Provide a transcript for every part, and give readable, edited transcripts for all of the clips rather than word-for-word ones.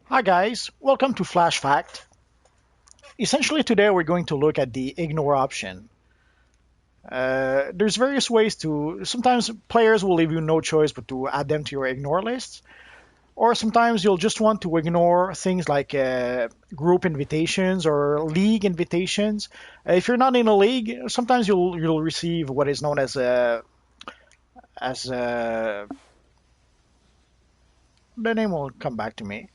Hi guys, welcome to Flash Fact. Essentially today we're going to look at the ignore option. There's various ways sometimes players will leave you no choice but to add them to your ignore list, or sometimes you'll just want to ignore things like group invitations or league invitations. If you're not in a league, sometimes you'll receive what is known as the name will come back to me.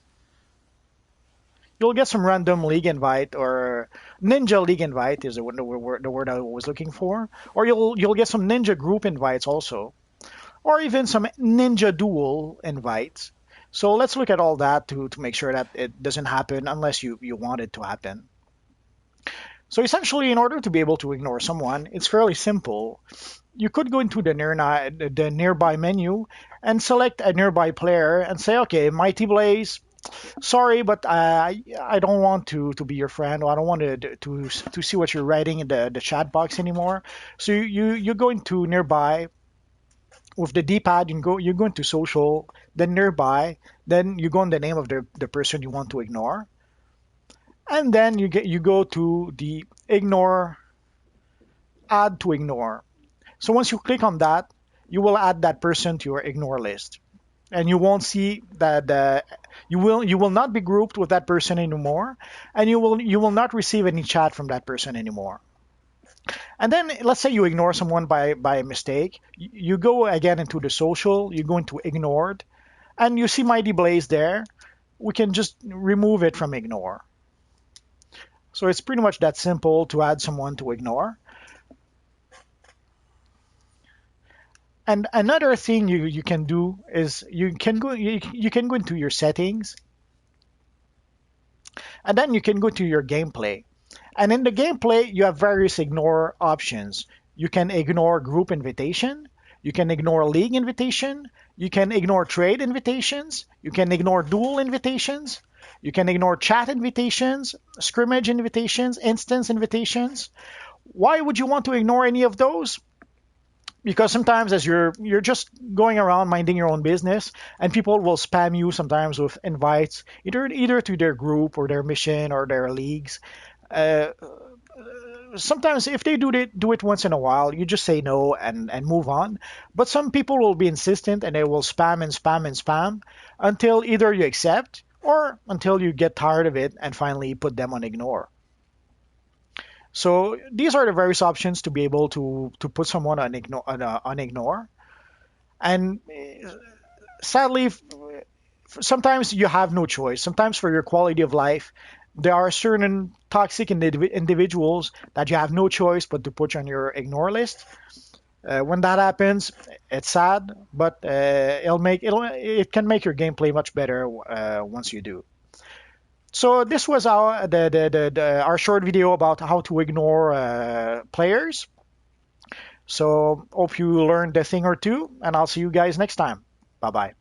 You'll get some random league invite or ninja league invite is the word I was looking for, or you'll get some ninja group invites also, or even some ninja duel invites. So let's look at all that to make sure that it doesn't happen unless you want it to happen. So essentially, in order to be able to ignore someone, it's fairly simple. You could go into the nearby menu and select a nearby player and say, okay, Mighty Blaze, sorry, but I don't want to be your friend, or I don't want to see what you're writing in the chat box anymore. So you go into nearby with the D-pad. You go into social, then nearby, then you go on the name of the person you want to ignore, and then you go to the ignore, add to ignore. So once you click on that, you will add that person to your ignore list, and you won't see that you will not be grouped with that person anymore, and you will not receive any chat from that person anymore. And then let's say you ignore someone by mistake. You go again into the social, you go into ignored, and you see Mighty Blaze there. We can just remove it from ignore. So it's pretty much that simple to add someone to ignore. And another thing you can do is you can go into your settings, and then you can go to your gameplay. And in the gameplay, you have various ignore options. You can ignore group invitation, you can ignore league invitation, you can ignore trade invitations, you can ignore dual invitations, you can ignore chat invitations, scrimmage invitations, instance invitations. Why would you want to ignore any of those? Because sometimes as you're just going around minding your own business, and people will spam you sometimes with invites either to their group or their mission or their leagues. uh, Sometimes if they do it once in a while, you just say no and move on. But some people will be insistent, and they will spam and spam and spam until either you accept or until you get tired of it and finally put them on ignore. So these are the various options to be able to put someone on ignore. And sadly, sometimes you have no choice. Sometimes for your quality of life, there are certain toxic individuals that you have no choice but to put on your ignore list. When that happens, it's sad, but it can make your gameplay much better once you do. So this was our short video about how to ignore players. So hope you learned a thing or two, and I'll see you guys next time. Bye bye.